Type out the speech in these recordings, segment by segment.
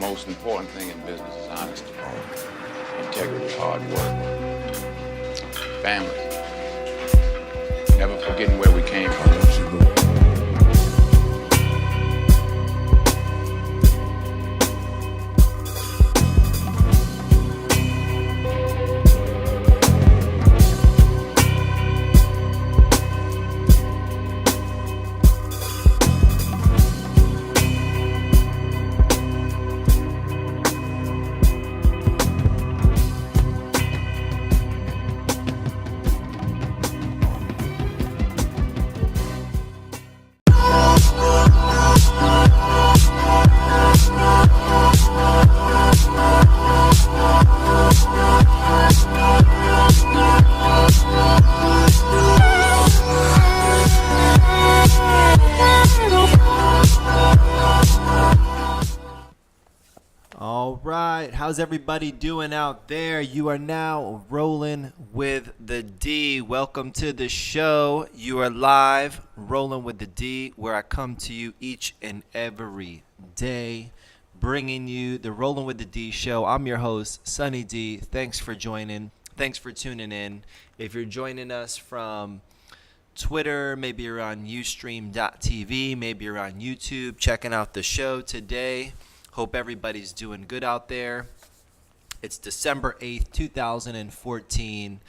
most important thing in business is honesty, integrity, hard work, family, never forgetting where we came from. How's everybody doing out there? You are now rolling with the D. Welcome to the show. You are live, rolling with the D, where I come to you each and every day, bringing you the Rolling with the D show. I'm your host, Sunny D. Thanks for joining. Thanks for tuning in. If you're joining us from Twitter, maybe you're on Ustream.tv, maybe you're on YouTube, checking out the show today. Hope everybody's doing good out there. It's December 8th, 2014,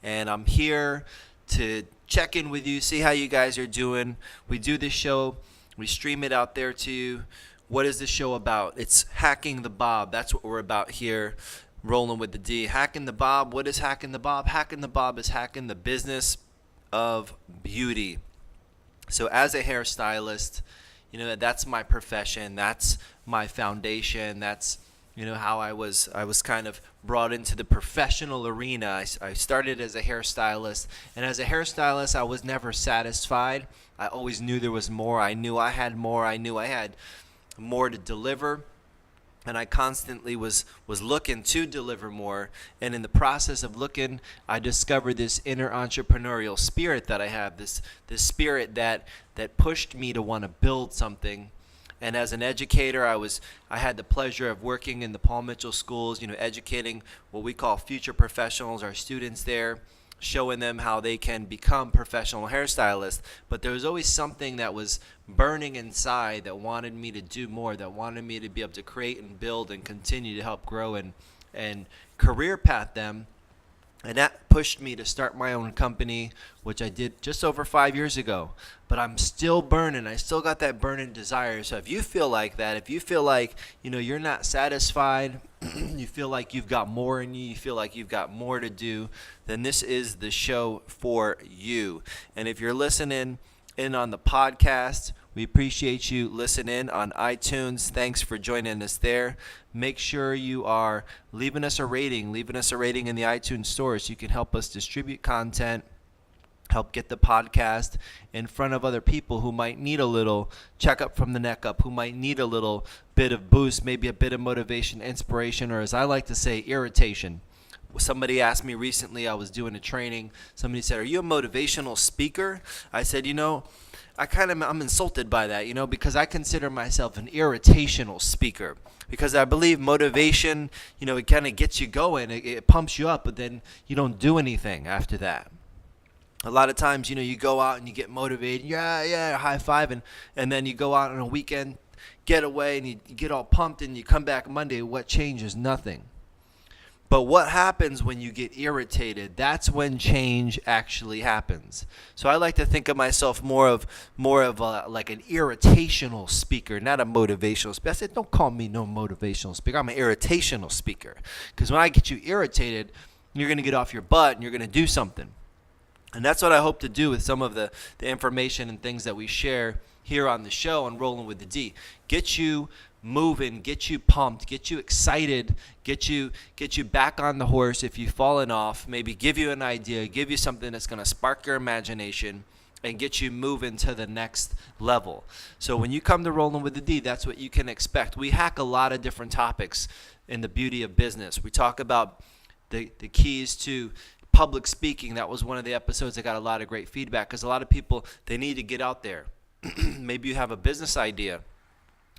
and I'm here to check in with you, see how you guys are doing. We do this show, we stream it out there to you. What is the show about? It's Hacking the Bob. That's what we're about here, rolling with the D. Hacking the Bob. What is Hacking the Bob? Hacking the Bob is hacking the business of beauty. So as a hairstylist, that's my profession. That's my foundation. That's how I was kind of brought into the professional arena. I started as a hairstylist, and as a hairstylist, I was never satisfied. I always knew there was more. I knew I had more. I knew I had more to deliver, and I constantly was looking to deliver more. And in the process of looking, I discovered this inner entrepreneurial spirit that I have, this spirit that pushed me to want to build something. And as an educator, I had the pleasure of working in the Paul Mitchell schools, educating what we call future professionals, our students there, showing them how they can become professional hairstylists. But there was always something that was burning inside that wanted me to do more, that wanted me to be able to create and build and continue to help grow and career path them. And that pushed me to start my own company, which I did just over 5 years ago. But I'm still burning. I still got that burning desire. So if you feel like that, if you feel like, you're not satisfied, you feel like you've got more in you, you feel like you've got more to do, then this is the show for you. And if you're listening in on the podcast, we appreciate you listening on iTunes. Thanks for joining us there. Make sure you are leaving us a rating in the iTunes store so you can help us distribute content, help get the podcast in front of other people who might need a little checkup from the neck up, who might need a little bit of boost, maybe a bit of motivation, inspiration, or as I like to say, irritation. Somebody asked me recently, I was doing a training, somebody said, "Are you a motivational speaker?" I said, I'm insulted by that, because I consider myself an irritational speaker, because I believe motivation, it kind of gets you going, it pumps you up, but then you don't do anything after that. A lot of times, you go out and you get motivated, high five, and then you go out on a weekend getaway and you get all pumped and you come back Monday, what changes? Nothing. But what happens when you get irritated? That's when change actually happens. So I like to think of myself more of like an irritational speaker, not a motivational speaker. I said, don't call me no motivational speaker. I'm an irritational speaker. Because when I get you irritated, you're going to get off your butt and you're going to do something. And that's what I hope to do with some of the information and things that we share here on the show on Rolling with the D. Get you moving, get you pumped, get you excited, get you back on the horse if you've fallen off, maybe give you an idea, give you something that's going to spark your imagination and get you moving to the next level. So when you come to Rolling with the D, that's what you can expect. We hack a lot of different topics in the beauty of business. We talk about the keys to public speaking. That was one of the episodes that got a lot of great feedback because a lot of people, they need to get out there. Maybe you have a business idea.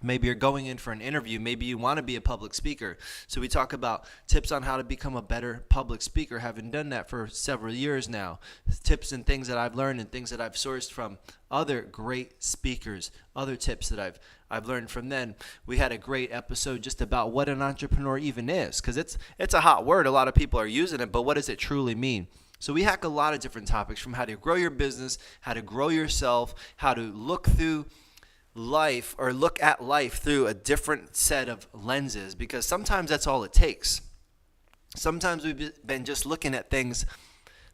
Maybe you're going in for an interview. Maybe you want to be a public speaker. So we talk about tips on how to become a better public speaker, having done that for several years now. Tips and things that I've learned and things that I've sourced from other great speakers, other tips that I've learned from them. We had a great episode just about what an entrepreneur even is, because it's a hot word. A lot of people are using it, but what does it truly mean? So we hack a lot of different topics, from how to grow your business, how to grow yourself, how to look through life or look at life through a different set of lenses, because sometimes that's all it takes. Sometimes we've been just looking at things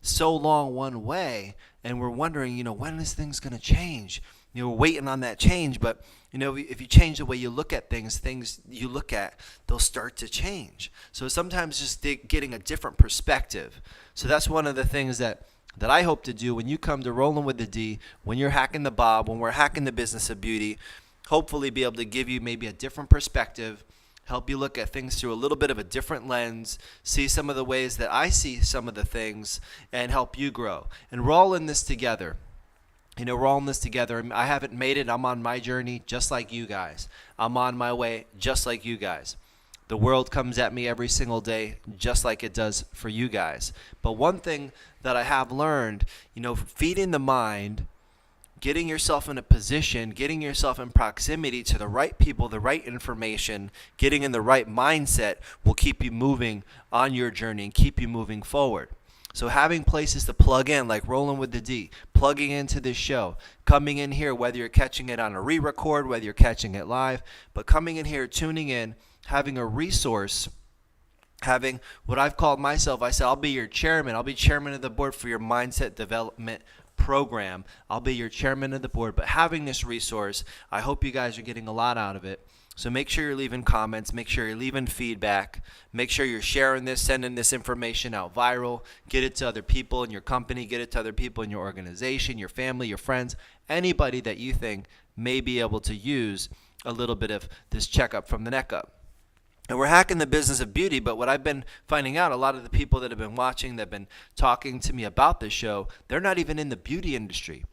so long one way, and we're wondering, when is things going to change? We're waiting on that change, but if you change the way you look at things you look at, they'll start to change. So sometimes just getting a different perspective. So that's one of the things that I hope to do when you come to Rolling with the D, when you're hacking the Bob, when we're hacking the business of beauty. Hopefully be able to give you maybe a different perspective, help you look at things through a little bit of a different lens, see some of the ways that I see some of the things, and help you grow. And we're all in this together. We're all in this together. I haven't made it. I'm on my journey just like you guys. I'm on my way just like you guys. The world comes at me every single day just like it does for you guys. But one thing that I have learned, feeding the mind, getting yourself in a position, getting yourself in proximity to the right people, the right information, getting in the right mindset will keep you moving on your journey and keep you moving forward. So having places to plug in, like Rolling with the D, plugging into this show, coming in here, whether you're catching it on a re-record, whether you're catching it live, but coming in here, tuning in, having a resource, having what I've called myself, I said, I'll be your chairman. I'll be chairman of the board for your mindset development program. I'll be your chairman of the board. But having this resource, I hope you guys are getting a lot out of it. So make sure you're leaving comments, make sure you're leaving feedback, make sure you're sharing this, sending this information out viral, get it to other people in your company, get it to other people in your organization, your family, your friends, anybody that you think may be able to use a little bit of this checkup from the neck up. And we're hacking the business of beauty, but what I've been finding out, a lot of the people that have been watching, that have been talking to me about this show, they're not even in the beauty industry.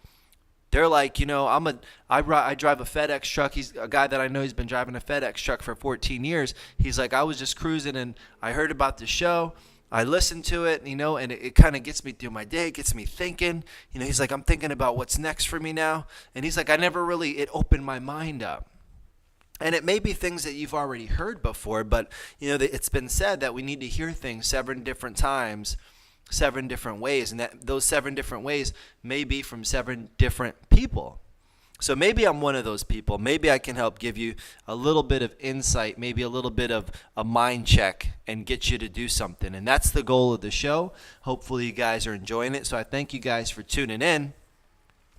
They're like, I drive a FedEx truck. He's a guy that I know, he's been driving a FedEx truck for 14 years. He's like, I was just cruising and I heard about the show. I listened to it, and it kind of gets me through my day. It gets me thinking. He's like, I'm thinking about what's next for me now. And he's like, it opened my mind up. And it may be things that you've already heard before, but, it's been said that we need to hear things 7 different times, 7 different ways, and that those 7 different ways may be from 7 different people. So maybe I'm one of those people. Maybe I can help give you a little bit of insight, maybe a little bit of a mind check, and get you to do something. And that's the goal of the show. Hopefully you guys are enjoying it. So I thank you guys for tuning in.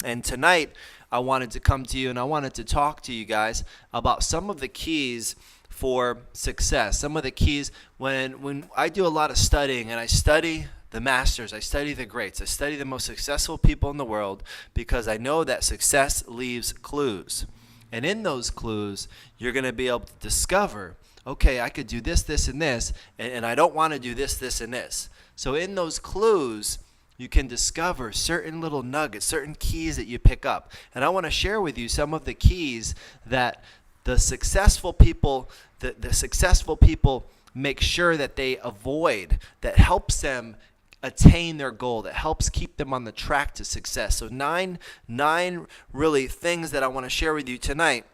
And tonight I wanted to come to you and I wanted to talk to you guys about some of the keys for success. Some of the keys when I do a lot of studying, and I study the masters, I study the greats, I study the most successful people in the world, because I know that success leaves clues. And in those clues, you're going to be able to discover, okay, I could do this, this, and this, and I don't want to do this, this, and this. So in those clues, you can discover certain little nuggets, certain keys that you pick up. And I want to share with you some of the keys that the successful people make sure that they avoid, that helps them attain their goal, that helps keep them on the track to success. So nine really things that I want to share with you tonight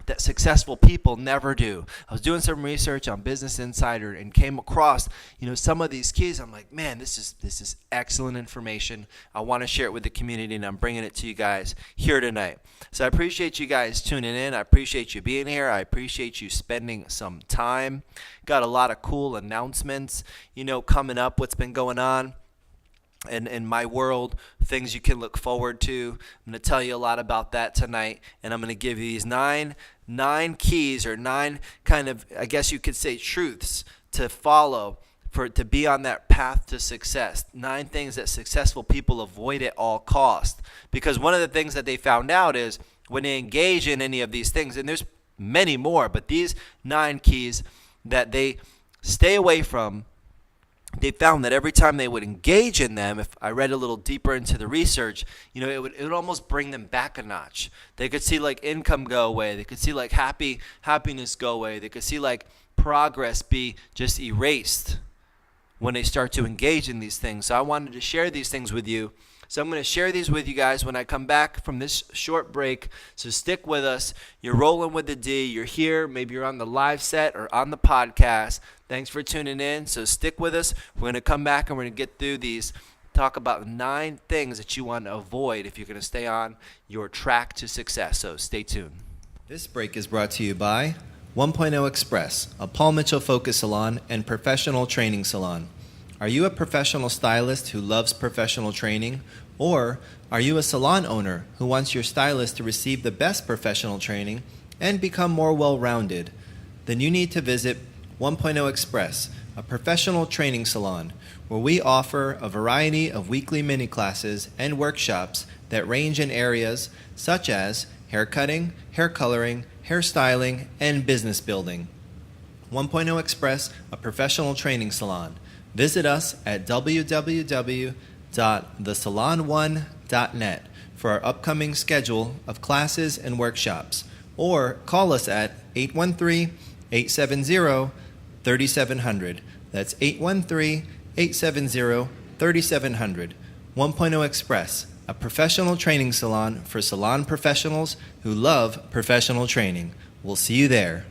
that successful people never do. I was doing some research on Business Insider and came across, some of these keys. I'm like, man, this is excellent information. I want to share it with the community, and I'm bringing it to you guys here tonight. So I appreciate you guys tuning in. I appreciate you being here. I appreciate you spending some time. Got a lot of cool announcements, coming up, what's been going on in my world, things you can look forward to. I'm going to tell you a lot about that tonight, and I'm going to give you these nine keys, or 9 kind of, I guess you could say, truths to follow to be on that path to success. 9 things that successful people avoid at all costs. Because one of the things that they found out is when they engage in any of these things, and there's many more, but these 9 keys that they stay away from, they found that every time they would engage in them, if I read a little deeper into the research, it would almost bring them back a notch. They could see like income go away. They could see like happiness go away. They could see like progress be just erased when they start to engage in these things. So I wanted to share these things with you. So I'm going to share these with you guys when I come back from this short break. So stick with us. You're rolling with the D. You're here. Maybe you're on the live set or on the podcast. Thanks for tuning in. So stick with us. We're going to come back and we're going to get through these. Talk about 9 things that you want to avoid if you're going to stay on your track to success. So stay tuned. This break is brought to you by 1.0 Express, a Paul Mitchell focus salon and professional training salon. Are you a professional stylist who loves professional training? Or are you a salon owner who wants your stylist to receive the best professional training and become more well-rounded? Then you need to visit 1.0 Express, a professional training salon, where we offer a variety of weekly mini classes and workshops that range in areas such as hair cutting, hair coloring, hairstyling, and business building. 1.0 Express, a professional training salon. Visit us at www.thesalon1.net for our upcoming schedule of classes and workshops, or call us at 813-870-3700. That's 813-870-3700. 1.0 Express, a professional training salon for salon professionals who love professional training. We'll see you there.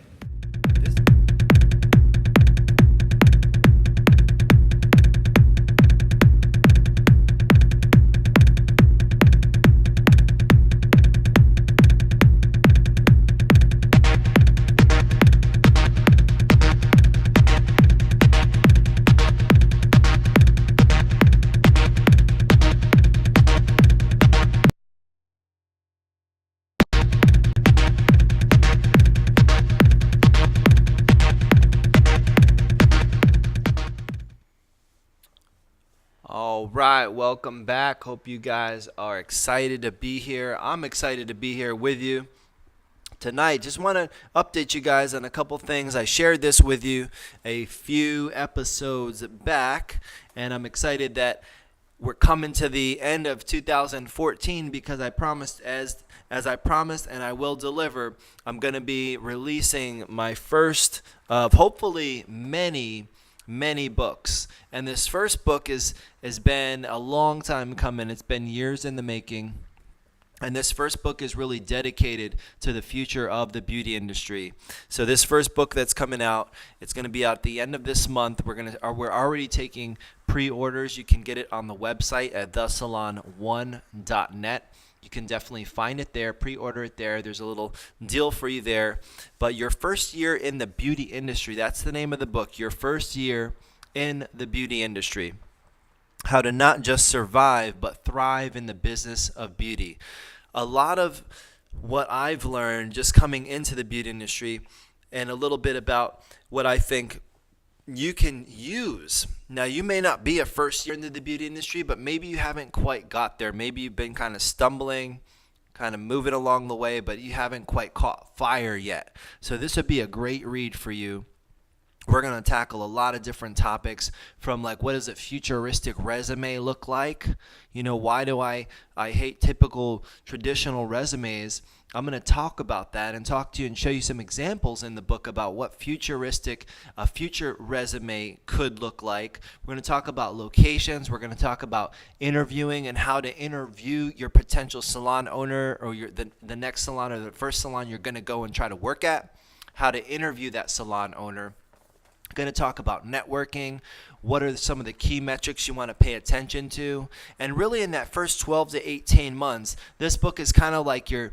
All right, welcome back. Hope you guys are excited to be here. I'm excited to be here with you tonight. Just want to update you guys on a couple things. I shared this with you a few episodes back, and I'm excited that we're coming to the end of 2014 because I promised, as I promised, and I will deliver, I'm going to be releasing my first of hopefully many books. And this first book has been a long time coming. It's been years in the making. And this first book is really dedicated to the future of the beauty industry. So this first book that's coming out, it's going to be out at the end of this month. We're already taking pre-orders. You can get it on the website at thesalon1.net. You can definitely find it there, pre-order it there. There's a little deal for you there. But your first year in the beauty industry, that's the name of the book, Your First Year in the Beauty Industry. How to not just survive, but thrive in the business of beauty. A lot of what I've learned just coming into the beauty industry, and a little bit about what I think you can use. Now, you may not be a first year into the beauty industry, but maybe you haven't quite got there. Maybe you've been kind of stumbling, kind of moving along the way, but you haven't quite caught fire yet. So this would be a great read for you. We're going to tackle a lot of different topics, from like, what does a futuristic resume look like? Why do I hate typical traditional resumes? I'm going to talk about that and talk to you and show you some examples in the book about what a future resume could look like. We're going to talk about locations. We're going to talk about interviewing and how to interview your potential salon owner, or the next salon, or the first salon you're going to go and try to work at, how to interview that salon owner. Going to talk about networking. What are some of the key metrics you want to pay attention to? And really, in that first 12 to 18 months, this book is kind of like your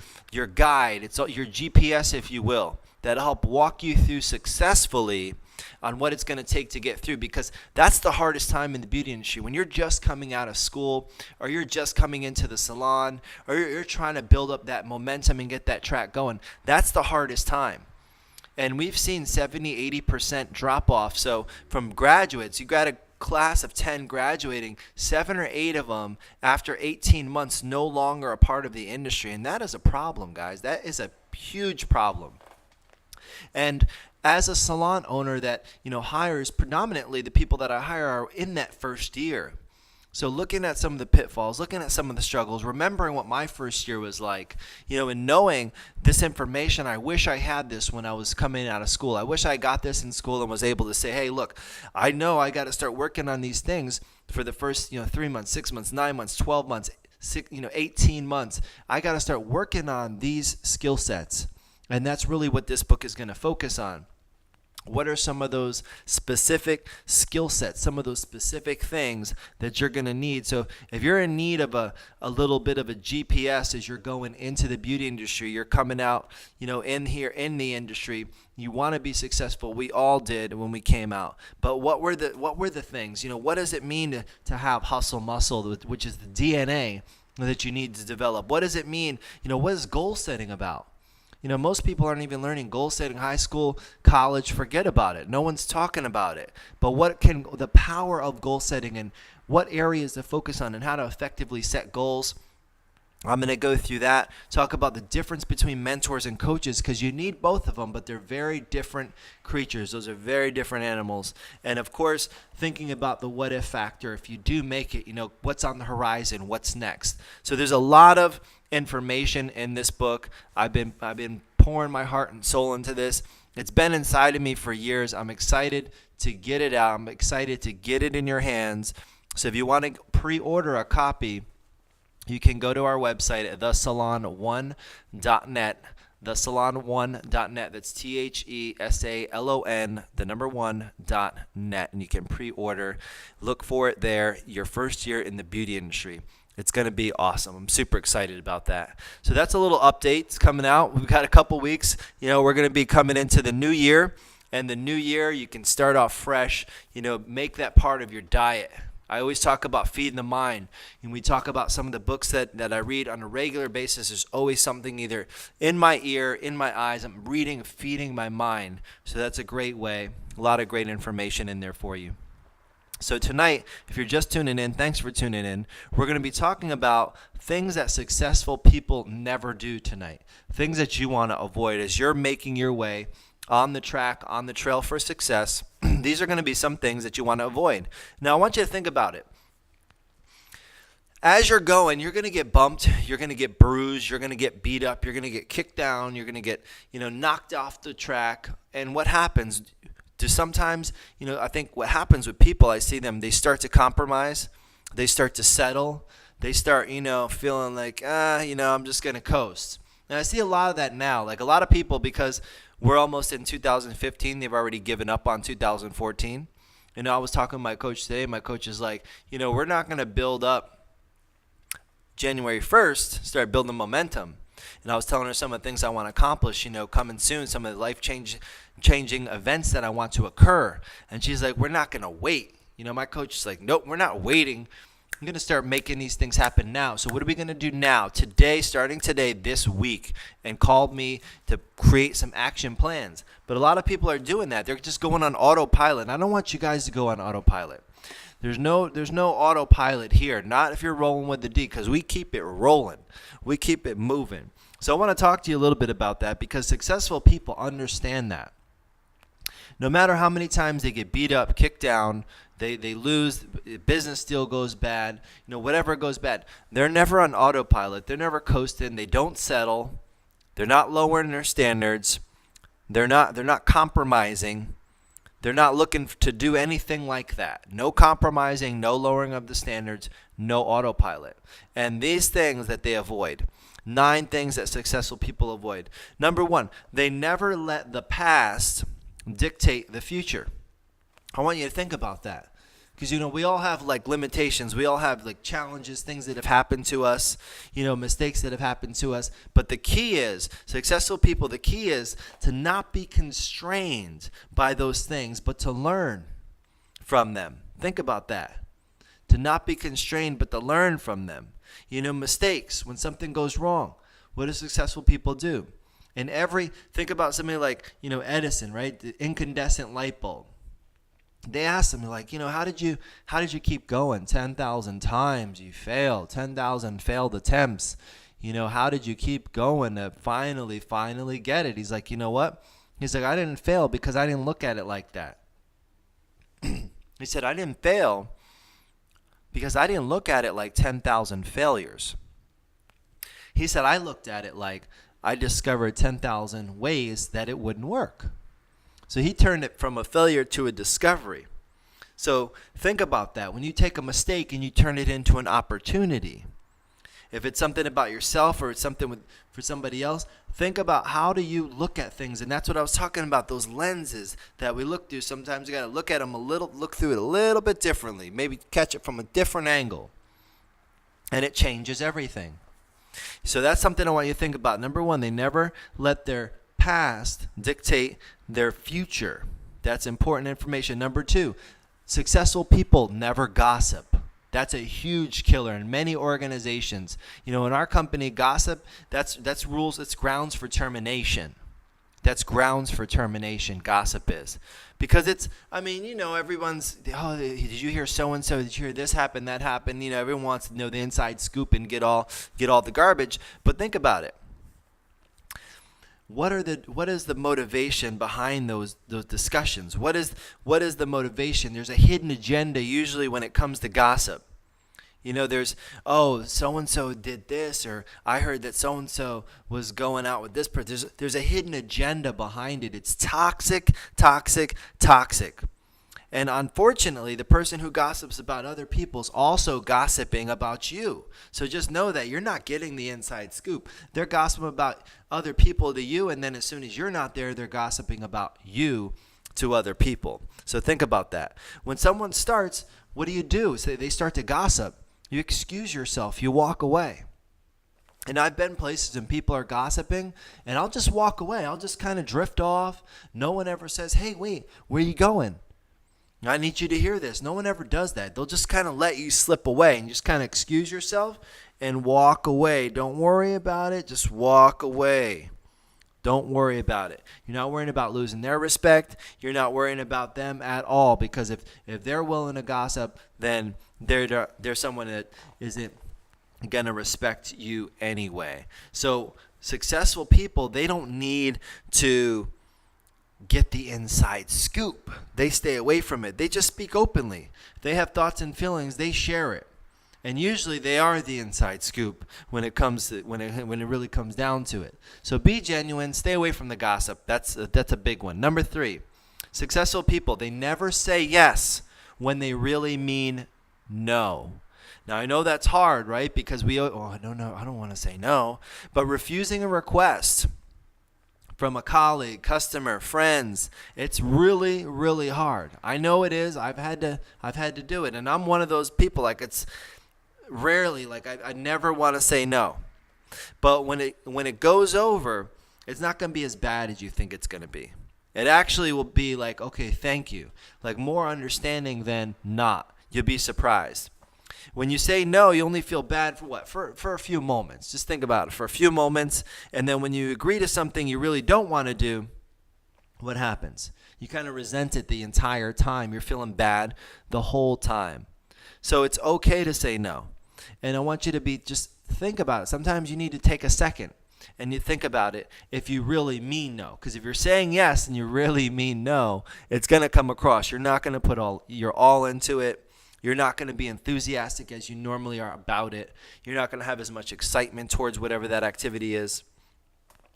guide. It's your GPS, if you will, that'll help walk you through successfully on what it's going to take to get through, because that's the hardest time in the beauty industry. When you're just coming out of school, or you're just coming into the salon, or you're trying to build up that momentum and get that track going, that's the hardest time. And we've seen 70-80% drop off. So from graduates, you got a class of 10 graduating, 7 or 8 of them after 18 months no longer a part of the industry. And that is a problem, guys. That is a huge problem. And as a salon owner that, hires, predominantly the people that I hire are in that first year. So looking at some of the pitfalls, looking at some of the struggles, remembering what my first year was like, and knowing this information, I wish I had this when I was coming out of school. I wish I got this in school and was able to say, hey, look, I know I got to start working on these things for the first, 3 months, 6 months, 9 months, 12 months, 18 months. I got to start working on these skill sets. And that's really what this book is going to focus on. What are some of those specific skill sets, some of those specific things that you're going to need? So if you're in need of a little bit of a GPS as you're going into the beauty industry, you're coming out, in here in the industry, you want to be successful. We all did when we came out. But what were the things? What does it mean to have hustle muscle, which is the DNA that you need to develop? What does it mean? What is goal setting about? Most people aren't even learning goal setting, high school, college, forget about it. No one's talking about it. But what can the power of goal setting and what areas to focus on and how to effectively set goals? I'm going to go through that, talk about the difference between mentors and coaches, because you need both of them, but they're very different creatures. Those are very different animals. And of course, thinking about the what if factor. If you do make it, what's on the horizon, what's next. So there's a lot of information in this book. I've been pouring my heart and soul into this. It's been inside of me for years. I'm excited to get it out. I'm excited to get it in your hands. So if you want to pre-order a copy, you can go to our website at thesalon1.net, thesalon1.net. That's THESALON, the number 1.net, and you can pre-order. Look for it there, your first year in the beauty industry. It's going to be awesome. I'm super excited about that. So that's a little update. It's coming out. We've got a couple weeks. We're going to be coming into the new year, and the new year, you can start off fresh. Make that part of your diet. I always talk about feeding the mind, and we talk about some of the books that I read on a regular basis. There's always something either in my ear, in my eyes. I'm reading, feeding my mind. So that's a great way. A lot of great information in there for you. So tonight, if you're just tuning in, thanks for tuning in. We're going to be talking about things that successful people never do tonight. Things that you want to avoid as you're making your way on the track, on the trail for success. These are going to be some things that you want to avoid. Now, I want you to think about it. As you're going, you're going to get bumped, you're going to get bruised, you're going to get beat up, you're going to get kicked down, you're going to get, knocked off the track. And what happens? Sometimes, I think what happens with people, I see them, they start to compromise, they start to settle, they start, feeling like, I'm just going to coast. And I see a lot of that now, like a lot of people, because we're almost in 2015, they've already given up on 2014. I was talking to my coach today. My coach is like, we're not going to build up January 1st, start building momentum. And I was telling her some of the things I want to accomplish, coming soon, some of the life-changing events that I want to occur. And she's like, we're not going to wait. My coach is like, nope, we're not waiting. I'm going to start making these things happen now. So what are we going to do now, today, starting today, this week? And called me to create some action plans. But a lot of people are doing that. They're just going on autopilot. And I don't want you guys to go on autopilot. There's no autopilot here. Not if you're rolling with the D, because we keep it rolling. We keep it moving. So I want to talk to you a little bit about that, because successful people understand that. No matter how many times they get beat up, kicked down, they lose, business still goes bad, whatever goes bad, they're never on autopilot. They're never coasting. They don't settle. They're not lowering their standards. They're not compromising. They're not looking to do anything like that. No compromising, no lowering of the standards, no autopilot. And these things that they avoid, 9 things that successful people avoid. Number 1, they never let the past dictate the future. I want you to think about that. Because, we all have limitations. We all have challenges, things that have happened to us, mistakes that have happened to us. But the key is, successful people, the key is to not be constrained by those things, but to learn from them. Think about that. To not be constrained, but to learn from them. Mistakes, when something goes wrong, what do successful people do? Think about somebody like, Edison, right? The incandescent light bulb. They asked him, how did you keep going? 10,000 times you failed, 10,000 failed attempts. How did you keep going to finally get it? He's like, you know what? He's like, I didn't fail because I didn't look at it like that. He said, I didn't fail because I didn't look at it like 10,000 failures. He said, I looked at it like I discovered 10,000 ways that it wouldn't work. So he turned it from a failure to a discovery. So think about that. When you take a mistake and you turn it into an opportunity, if it's something about yourself or it's something for somebody else, think about how do you look at things. And that's what I was talking about, those lenses that we look through. Sometimes you got to look at them look through it a little bit differently, maybe catch it from a different angle. And it changes everything. So that's something I want you to think about. Number one, they never let their past dictate their future. That's important information. Number two, successful people never gossip. That's a huge killer in many organizations. In our company, gossip, that's rules, it's grounds for termination. That's grounds for termination, gossip is. Because everyone's, oh, did you hear so-and-so? Did you hear this happen, that happened? Everyone wants to know the inside scoop and get all the garbage. But think about it. What is the motivation behind those discussions? What is the motivation? There's a hidden agenda usually when it comes to gossip. There's, oh, so-and-so did this, or I heard that so-and-so was going out with this person. There's a hidden agenda behind it. It's toxic, toxic, toxic. And unfortunately, the person who gossips about other people is also gossiping about you. So just know that you're not getting the inside scoop. They're gossiping about other people to you, and then as soon as you're not there, they're gossiping about you to other people. So think about that. When someone starts, what do? So they start to gossip. You excuse yourself. You walk away. And I've been places and people are gossiping, and I'll just walk away. I'll just kind of drift off. No one ever says, hey, wait, where are you going? I need you to hear this. No one ever does that. They'll just kind of let you slip away and just kind of excuse yourself and walk away. Don't worry about it. Just walk away. Don't worry about it. You're not worrying about losing their respect. You're not worrying about them at all, because if they're willing to gossip, then they're someone that isn't going to respect you anyway. So successful people, they don't need to get the inside scoop. They stay away from it. They just speak openly. If they have thoughts and feelings, they share it. And usually they are the inside scoop when it really comes down to it. So be genuine, stay away from the gossip. That's a big one. Number 3, successful people, they never say yes when they really mean no. Now I know that's hard, right? Because I don't want to say no, but refusing a request from a colleague, customer, friends, it's really, really hard. I know it is. I've had to do it, and I'm one of those people. It's rarely, I never want to say no. But when it goes over, it's not going to be as bad as you think it's going to be. It actually will be okay, thank you. More understanding than not. You'll be surprised. When you say no, you only feel bad for what? For a few moments. Just think about it. For a few moments. And then when you agree to something you really don't want to do, what happens? You kind of resent it the entire time. You're feeling bad the whole time. So it's okay to say no. And I want you to just think about it. Sometimes you need to take a second and you think about it if you really mean no. Because if you're saying yes and you really mean no, it's going to come across. You're not going to put your all into it. You're not going to be enthusiastic as you normally are about it. You're not going to have as much excitement towards whatever that activity is.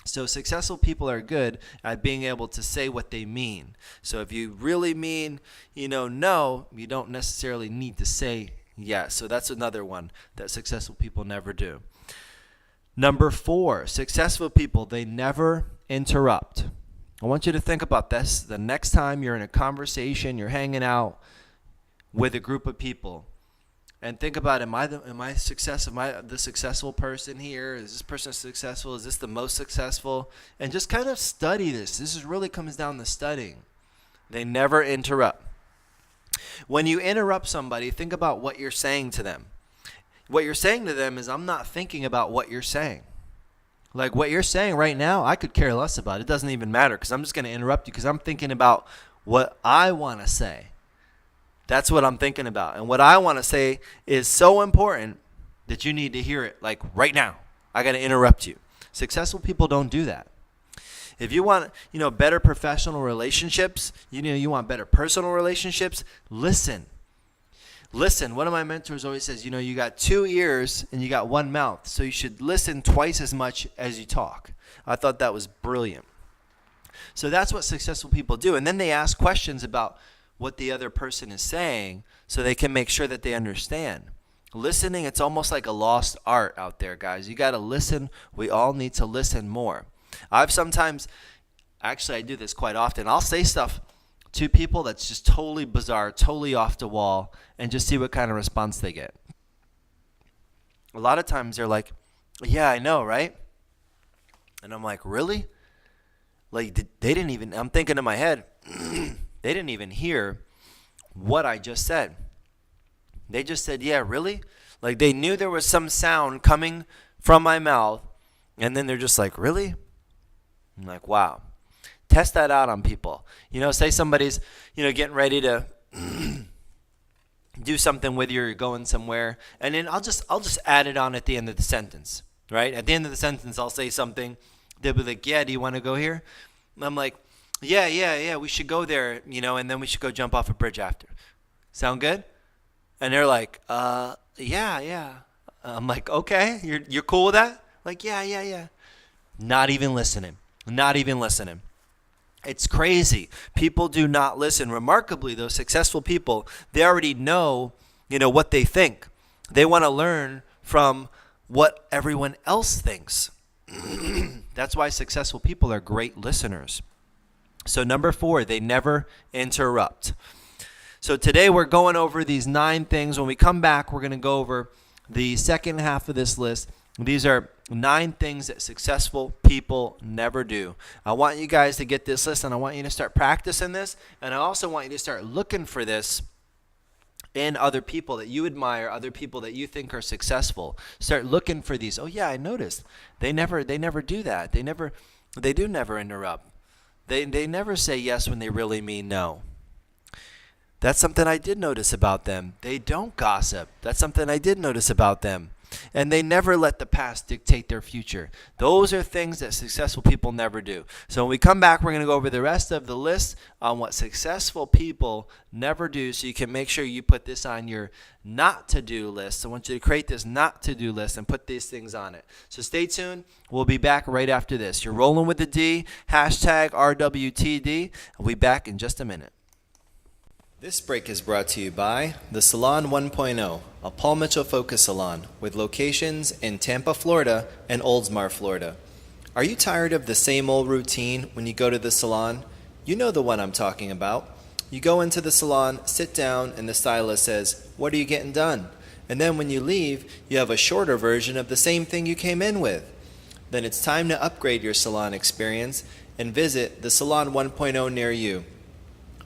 So successful people are good at being able to say what they mean. So if you really mean, no, you don't necessarily need to say yes. So that's another one that successful people never do. Number 4, successful people, they never interrupt. I want you to think about this. The next time you're in a conversation, you're hanging out with a group of people, and think about, am I the successful person here? Is this person successful? Is this the most successful? And just kind of study this. This really comes down to studying. They never interrupt. When you interrupt somebody, think about what you're saying to them. What you're saying to them is, I'm not thinking about what you're saying. What you're saying right now, I could care less about. It doesn't even matter, because I'm just going to interrupt you because I'm thinking about what I want to say. That's what I'm thinking about. And what I want to say is so important that you need to hear it right now. I got to interrupt you. Successful people don't do that. If you want, better professional relationships, you want better personal relationships, listen. Listen. One of my mentors always says, you got 2 ears and you got 1 mouth, so you should listen twice as much as you talk. I thought that was brilliant. So that's what successful people do. And then they ask questions about what the other person is saying so they can make sure that they understand. Listening, it's almost like a lost art out there, guys. You got to listen. We all need to listen more. I do this quite often. I'll say stuff to people that's just totally bizarre, totally off the wall, and just see what kind of response they get. A lot of times they're like, yeah, I know, right? And I'm like, really? Like, they didn't even, I'm thinking in my head, they didn't even hear what I just said. They just said, yeah, really? Like, they knew there was some sound coming from my mouth, and then they're just like, really? I'm like, wow. Test that out on people. Say somebody's, getting ready to do something with you, or you're going somewhere, and then I'll just add it on at the end of the sentence, right? At the end of the sentence, I'll say something. They'll be like, yeah, do you want to go here? And I'm like, yeah, we should go there, and then we should go jump off a bridge after. Sound good? And they're like, yeah. I'm like, okay, you're cool with that? Like, yeah. Not even listening. It's crazy. People do not listen. Remarkably, those successful people, they already know, what they think. They want to learn from what everyone else thinks. That's why successful people are great listeners. So number 4, they never interrupt. So today we're going over these 9 things. When we come back, we're going to go over the second half of this list. These are 9 things that successful people never do. I want you guys to get this list, and I want you to start practicing this. And I also want you to start looking for this in other people that you admire, other people that you think are successful. Start looking for these. Oh yeah, I noticed. They never do that. They do never interrupt. They never say yes when they really mean no. That's something I did notice about them. They don't gossip. That's something I did notice about them. And they never let the past dictate their future. Those are things that successful people never do. So when we come back, we're going to go over the rest of the list on what successful people never do, so you can make sure you put this on your not-to-do list. I want you to create this not-to-do list and put these things on it. So stay tuned. We'll be back right after this. You're rolling with the D, hashtag RWTD. We'll be back in just a minute. This break is brought to you by The Salon 1.0, a Paul Mitchell Focus salon with locations in Tampa, Florida and Oldsmar, Florida. Are you tired of the same old routine when you go to the salon? You know the one I'm talking about. You go into the salon, sit down, and the stylist says, "What are you getting done?" And then when you leave, you have a shorter version of the same thing you came in with. Then it's time to upgrade your salon experience and visit The Salon 1.0 near you.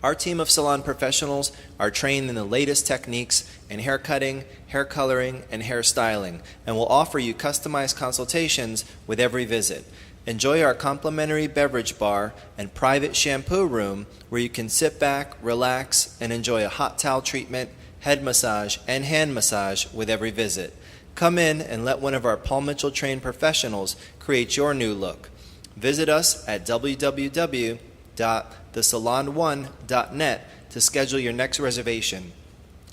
Our team of salon professionals are trained in the latest techniques in hair cutting, hair coloring, and hair styling, and will offer you customized consultations with every visit. Enjoy our complimentary beverage bar and private shampoo room where you can sit back, relax, and enjoy a hot towel treatment, head massage, and hand massage with every visit. Come in and let one of our Paul Mitchell trained professionals create your new look. Visit us at www.thesalon1.net to schedule your next reservation.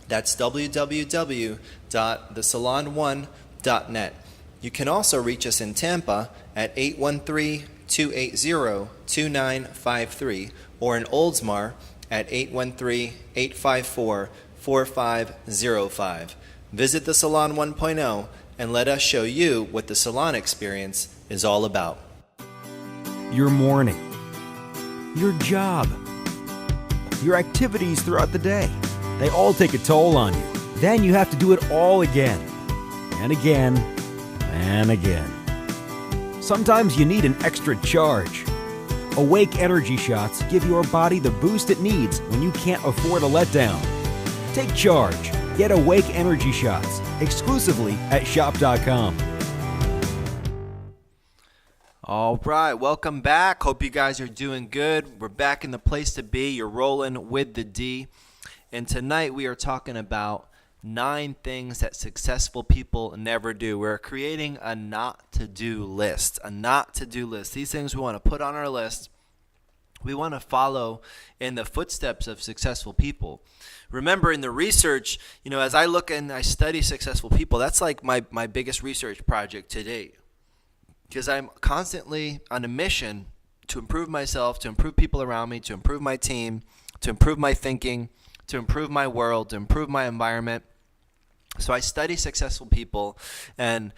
That's www.thesalon1.net. You can also reach us in Tampa at 813-280-2953 or in Oldsmar at 813-854-4505. Visit the Salon 1.0 and let us show you what the salon experience is all about. Your morning, your job, your activities throughout the day, they all take a toll on you. Then you have to do it all again, and again, and again. Sometimes you need an extra charge. Awake Energy Shots give your body the boost it needs when you can't afford a letdown. Take charge. Get Awake Energy Shots exclusively at shop.com. All right, welcome back. Hope you guys are doing good. We're back in the place to be. You're rolling with the D. And tonight we are talking about 9 things that successful people never do. We're creating a not to do list. These things we want to put on our list. We want to follow in the footsteps of successful people. Remember, in the research, as I look and I study successful people, that's like my biggest research project to date. Because I'm constantly on a mission to improve myself, to improve people around me, to improve my team, to improve my thinking, to improve my world, to improve my environment. So I study successful people, and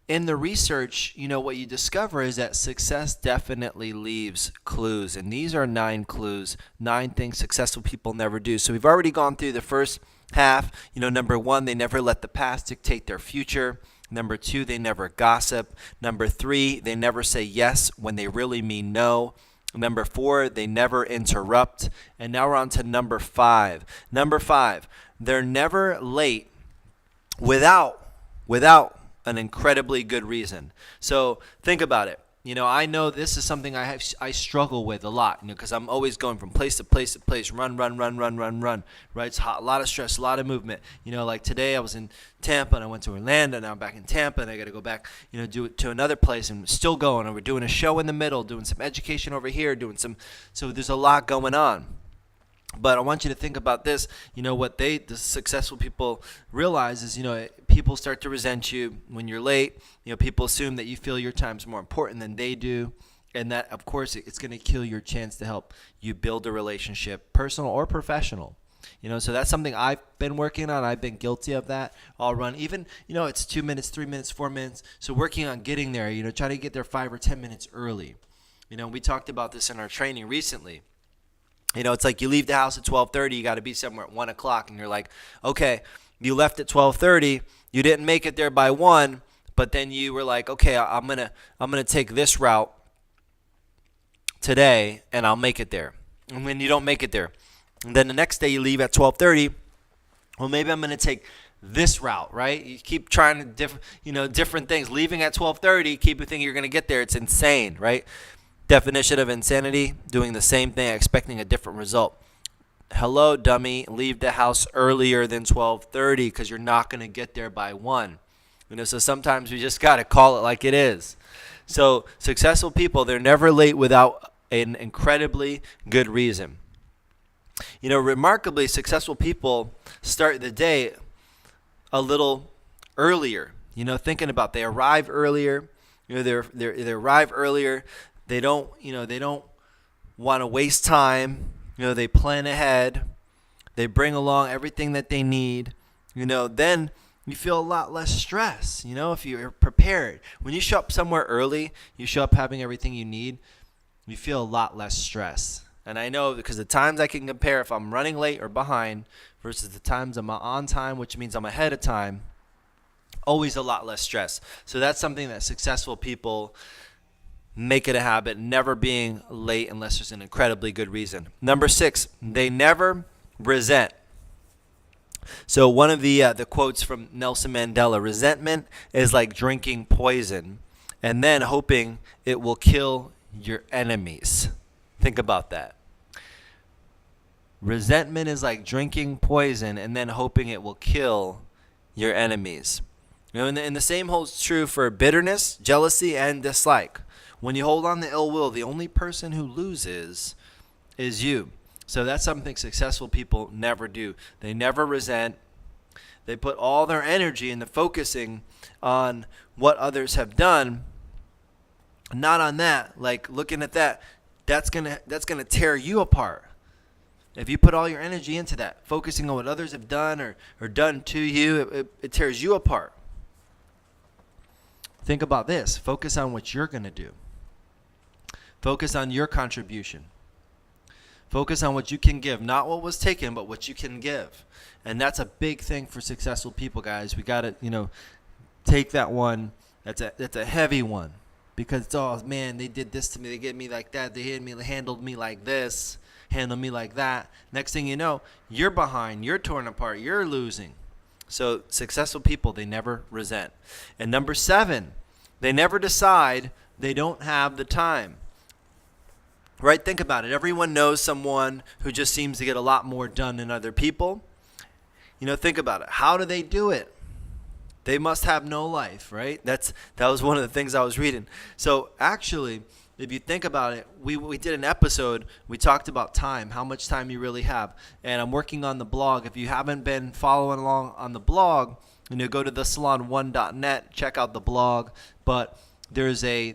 in the research, what you discover is that success definitely leaves clues. And these are 9 clues, 9 things successful people never do. So we've already gone through the first half. Number 1, they never let the past dictate their future. Number 2, they never gossip. Number 3, they never say yes when they really mean no. Number 4, they never interrupt. And now we're on to number 5. Number 5, they're never late without an incredibly good reason. So think about it. I know this is something I struggle with a lot, because I'm always going from place to place to place, run, right? It's hot, a lot of stress, a lot of movement. Like today I was in Tampa and I went to Orlando, now I'm back in Tampa and I got to go back, do it to another place and still going. And we're doing a show in the middle, doing some education over here, so there's a lot going on. But I want you to think about this. What the successful people realize is, people start to resent you when you're late. People assume that you feel your time's more important than they do. And that, of course, it's going to kill your chance to help you build a relationship, personal or professional. So that's something I've been working on. I've been guilty of that. I'll run even, it's 2 minutes, 3 minutes, 4 minutes. So working on getting there, try to get there 5 or 10 minutes early. We talked about this in our training recently. It's like you leave the house at 12:30, you got to be somewhere at 1 o'clock, and you're like, okay, you left at 12:30, you didn't make it there by 1, but then you were like, okay, I'm gonna take this route today, and I'll make it there. And then you don't make it there. And then the next day you leave at 12:30, well, maybe I'm gonna take this route, right? You keep trying different things. Leaving at 12:30, keep thinking you're gonna get there. It's insane, right? Definition of insanity, doing the same thing, expecting a different result. Hello, dummy, leave the house earlier than 12:30 because you're not going to get there by 1. So sometimes we just got to call it like it is. So successful people, they're never late without an incredibly good reason. Remarkably, successful people start the day a little earlier. Thinking about they arrive earlier. They arrive earlier. They don't want to waste time. They plan ahead. They bring along everything that they need. Then you feel a lot less stress, if you're prepared. When you show up somewhere early, you show up having everything you need, you feel a lot less stress. And I know because the times I can compare if I'm running late or behind versus the times I'm on time, which means I'm ahead of time, always a lot less stress. So that's something that successful people make it a habit, never being late unless there's an incredibly good reason. Number 6, they never resent. So one of the quotes from Nelson Mandela, resentment is like drinking poison and then hoping it will kill your enemies. Think about that. Resentment is like drinking poison and then hoping it will kill your enemies. And the same holds true for bitterness, jealousy, and dislike. When you hold on to ill will, the only person who loses is you. So that's something successful people never do. They never resent. They put all their energy into focusing on what others have done, not on that. Like looking at that, that's gonna tear you apart. If you put all your energy into that, focusing on what others have done or done to you, it tears you apart. Think about this. Focus on what you're going to do. Focus on your contribution. Focus on what you can give. Not what was taken, but what you can give. And that's a big thing for successful people, guys. We got to, take that one. That's a heavy one. Because, oh, man, they did this to me. They did me like that. They handled me like this. Handled me like that. Next thing you know, you're behind. You're torn apart. You're losing. So successful people, they never resent. And number 7, they never decide they don't have the time. Right? Think about it. Everyone knows someone who just seems to get a lot more done than other people. think about it. How do they do it? They must have no life, right? That was one of the things I was reading. So actually, if you think about it, we did an episode. We talked about time, how much time you really have. And I'm working on the blog. If you haven't been following along on the blog, go to thesalon1.net, check out the blog. But there's a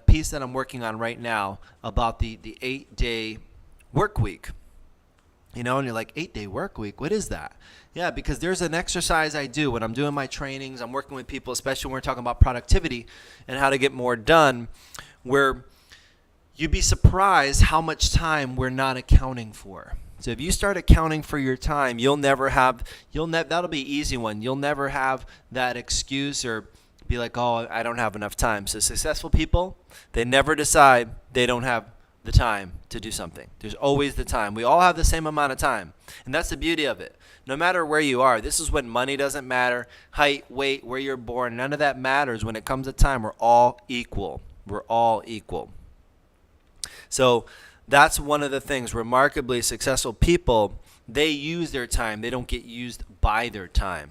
piece that I'm working on right now about the 8-day work week. And you're like, 8-day work week? What is that? Yeah, because there's an exercise I do when I'm doing my trainings. I'm working with people, especially when we're talking about productivity and how to get more done, where you'd be surprised how much time we're not accounting for. So if you start accounting for your time, that'll be an easy one. You'll never have that excuse or be like, oh, I don't have enough time. So successful people, they never decide they don't have the time to do something. There's always the time. We all have the same amount of time. And that's the beauty of it. No matter where you are, this is when money doesn't matter, height, weight, where you're born, none of that matters. When it comes to time, we're all equal. We're all equal. So that's one of the things. Remarkably successful people, they use their time. They don't get used by their time.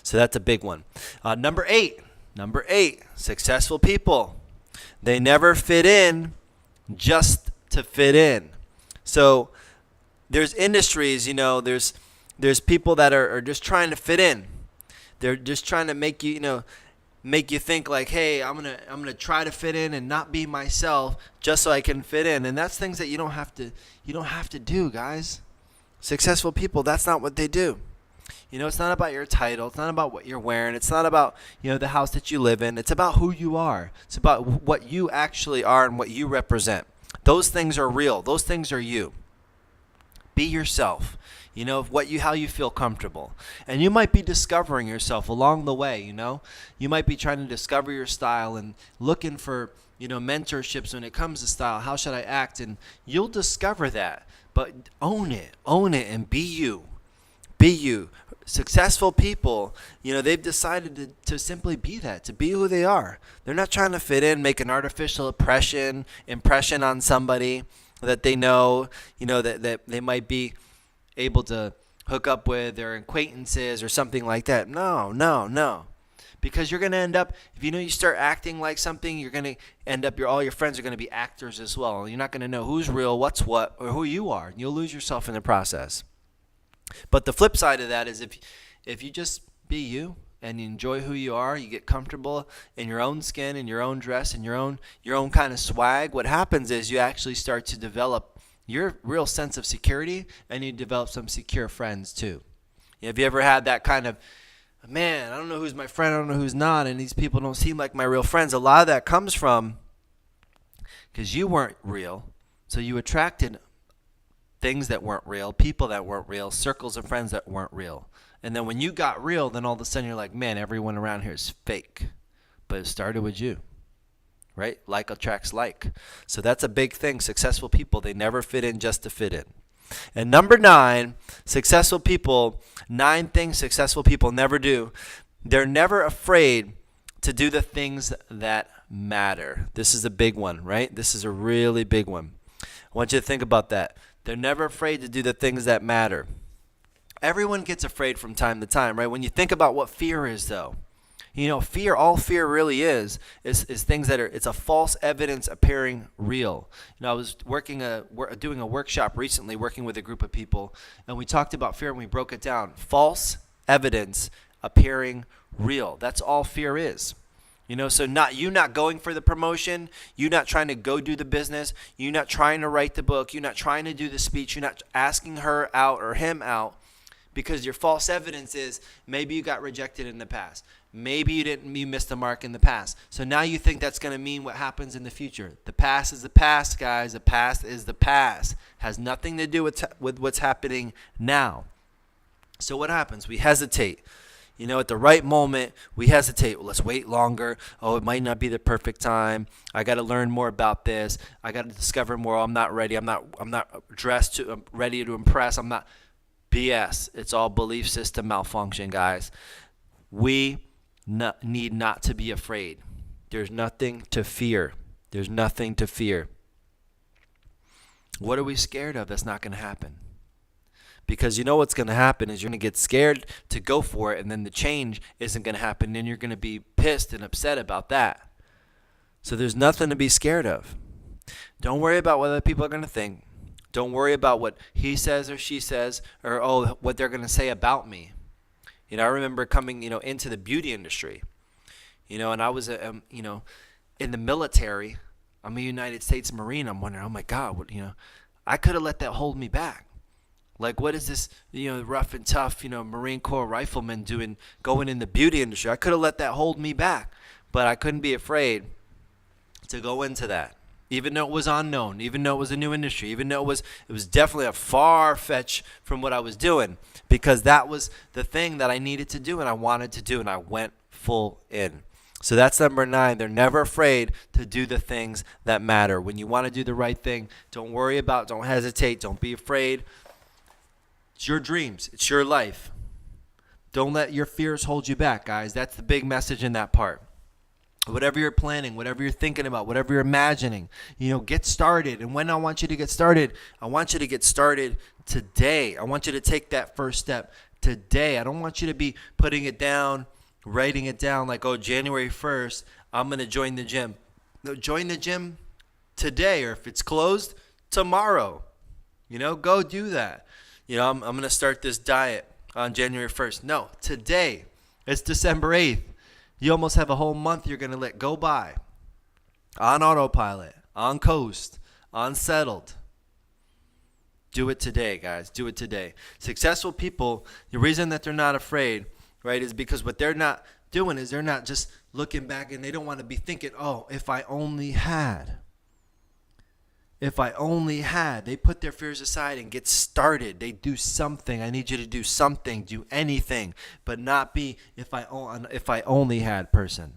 So that's a big one. Number eight, successful people, they never fit in just to fit in. So there's industries, there's people that are just trying to fit in. They're just trying to make you think like, hey, I'm gonna try to fit in and not be myself just so I can fit in. And that's things that you don't have to do, guys. Successful people, that's not what they do. It's not about your title. It's not about what you're wearing. It's not about, the house that you live in. It's about who you are. It's about what you actually are and what you represent. Those things are real. Those things are you. Be yourself. How you feel comfortable. And you might be discovering yourself along the way, You might be trying to discover your style and looking for, mentorships when it comes to style. How should I act? And you'll discover that. But own it and be you. Be you. Successful people, they've decided to simply be that, to be who they are. They're not trying to fit in, make an artificial impression on somebody that they know, that they might be able to hook up with, their acquaintances or something like that. No. Because you're going to end up, if you start acting like something, you're going to end up, all your friends are going to be actors as well. You're not going to know who's real, what's what, or who you are. You'll lose yourself in the process. But the flip side of that is if you just be you and you enjoy who you are, you get comfortable in your own skin, in your own dress, in your own kind of swag, what happens is you actually start to develop your real sense of security, and you develop some secure friends too. Have you ever had that kind of, man, I don't know who's my friend, I don't know who's not, and these people don't seem like my real friends? A lot of that comes from because you weren't real, so you attracted things that weren't real, people that weren't real, circles of friends that weren't real. And then when you got real, then all of a sudden you're like, man, everyone around here is fake. But it started with you, right? Like attracts like. So that's a big thing. Successful people, they never fit in just to fit in. And number 9, successful people, 9 things successful people never do. They're never afraid to do the things that matter. This is a big one, right? This is a really big one. I want you to think about that. They're never afraid to do the things that matter. Everyone gets afraid from time to time, right? When you think about what fear is, though, fear, all fear really is things that it's a false evidence appearing real. I was doing a workshop recently, working with a group of people, and we talked about fear and we broke it down. False evidence appearing real. That's all fear is. So not going for the promotion, you not trying to go do the business, you not trying to write the book, you not trying to do the speech, you're not asking her out or him out, because your false evidence is maybe you got rejected in the past. Maybe you missed the mark in the past. So now you think that's going to mean what happens in the future. The past is the past, guys. The past is the past. Has nothing to do with what's happening now. So what happens? We hesitate. At the right moment, we hesitate. Well, let's wait longer. Oh, it might not be the perfect time. I got to learn more about this. I got to discover more. I'm not ready. I'm not dressed to ready to impress. I'm not. BS. It's all belief system malfunction, guys. We need not to be afraid. There's nothing to fear. There's nothing to fear. What are we scared of that's not going to happen? Because you know what's going to happen is you're going to get scared to go for it, and then the change isn't going to happen, and you're going to be pissed and upset about that. So there's nothing to be scared of. Don't worry about what other people are going to think. Don't worry about what he says or she says, or what they're going to say about me. I remember coming, into the beauty industry, and I was, in the military. I'm a United States Marine. I'm wondering, oh my God, I could have let that hold me back. Like, what is this, rough and tough, Marine Corps rifleman doing, going in the beauty industry? I could have let that hold me back, but I couldn't be afraid to go into that, even though it was unknown, even though it was a new industry, even though it was definitely a far fetch from what I was doing, because that was the thing that I needed to do and I wanted to do, and I went full in. So that's number 9. They're never afraid to do the things that matter. When you want to do the right thing, don't hesitate, don't be afraid. It's your dreams. It's your life. Don't let your fears hold you back, guys. That's the big message in that part. Whatever you're planning, whatever you're thinking about, whatever you're imagining, get started. And when I want you to get started, I want you to get started today. I want you to take that first step today. I don't want you to be putting it down, writing it down like, January 1st, I'm going to join the gym. No, join the gym today, or if it's closed, tomorrow. Go do that. I'm going to start this diet on January 1st. No, today. It's December 8th. You almost have a whole month you're going to let go by. On autopilot, on coast, on settled. Do it today, guys. Do it today. Successful people, the reason that they're not afraid, right, is because what they're not doing is they're not just looking back, and they don't want to be thinking, if I only had. If I only had. They put their fears aside and get started. They do something. I need you to do something, do anything, but not be if I only had person.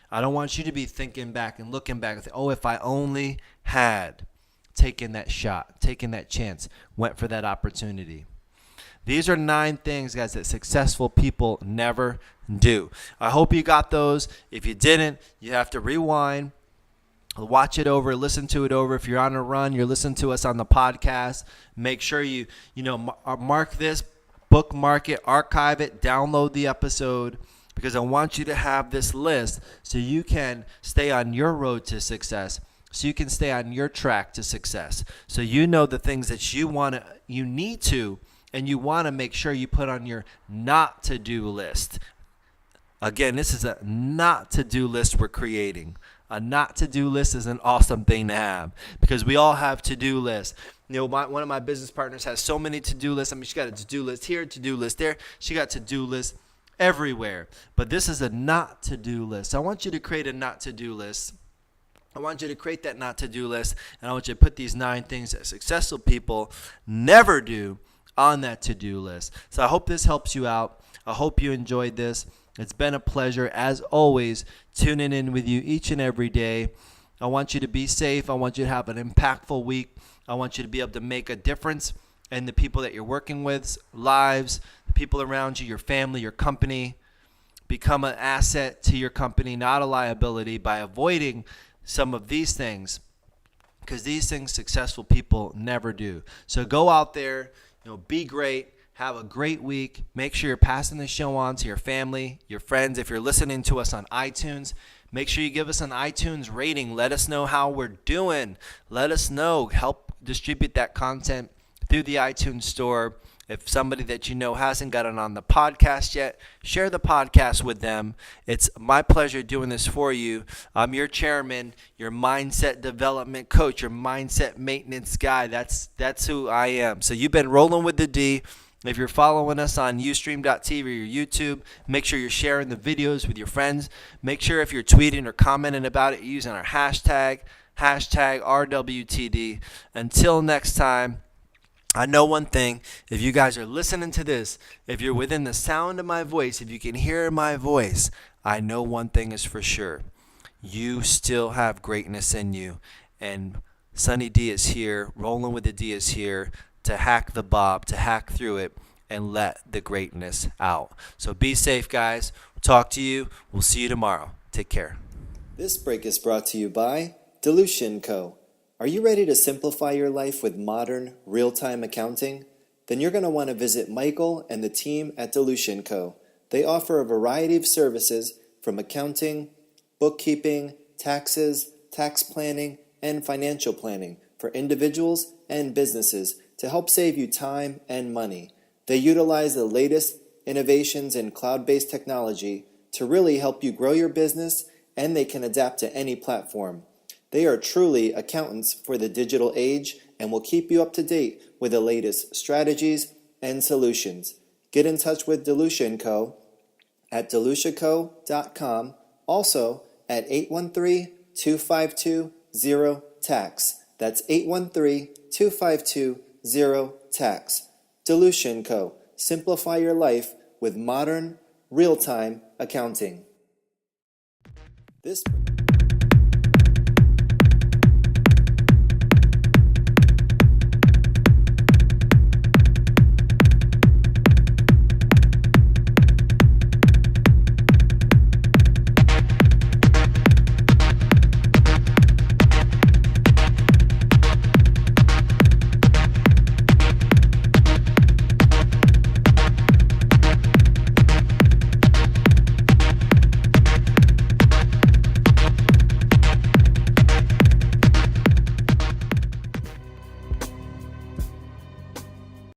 I don't want you to be thinking back and looking back and think, if I only had taken that shot, taken that chance, went for that opportunity. These are 9 things, guys, that successful people never do. I hope you got those. If you didn't, you have to rewind. Watch it over, listen to it over. If you're on a run, you're listening to us on the podcast. Make sure you mark this, bookmark it, archive it, download the episode, because I want you to have this list so you can stay on your road to success, so you can stay on your track to success. So you know the things that you need to, and you want to make sure you put on your not to do list. Again, this is a not to do list we're creating. A not to-do list is an awesome thing to have, because we all have to-do lists. One of my business partners has so many to-do lists. I mean, she got a to-do list here, to-do list there. She got to-do lists everywhere. But this is a not to-do list. I want you to create a not to-do list. I want you to create that not to-do list, and I want you to put these 9 things that successful people never do on that to-do list. So I hope this helps you out. I hope you enjoyed this. It's been a pleasure, as always, tuning in with you each and every day. I want you to be safe. I want you to have an impactful week. I want you to be able to make a difference in the people that you're working with, lives, the people around you, your family, your company. Become an asset to your company, not a liability, by avoiding some of these things, because these things successful people never do. So go out there, be great. Have a great week. Make sure you're passing the show on to your family, your friends. If you're listening to us on iTunes, make sure you give us an iTunes rating. Let us know how we're doing. Let us know. Help distribute that content through the iTunes store. If somebody that hasn't gotten on the podcast yet, share the podcast with them. It's my pleasure doing this for you. I'm your chairman, your mindset development coach, your mindset maintenance guy. That's who I am. So you've been rolling with the D. If you're following us on Ustream.tv or YouTube, make sure you're sharing the videos with your friends. Make sure if you're tweeting or commenting about it, using our hashtag RWTD. Until next time, I know one thing. If you guys are listening to this, if you're within the sound of my voice, if you can hear my voice, I know one thing is for sure. You still have greatness in you. And Sunny D is here, Rolling with the D is here, to hack the bob, to hack through it, and let the greatness out. So be safe, guys. We'll talk to you. We'll see you tomorrow. Take care. This break is brought to you by Dilution Co. Are you ready to simplify your life with modern, real-time accounting? then you're going to want to visit Michael and the team at Delusion Co. They offer a variety of services from accounting, bookkeeping, taxes, tax planning, and financial planning for individuals and businesses to help save you time and money. They utilize the latest innovations in cloud-based technology to really help you grow your business, and they can adapt to any platform. They are truly accountants for the digital age and will keep you up to date with the latest strategies and solutions. Get in touch with Delusion Co. at deluciaco.com, also at 813-252-0-TAX. That's 813-252-0-TAX. Delusion Co. Simplify your life with modern, real-time accounting. This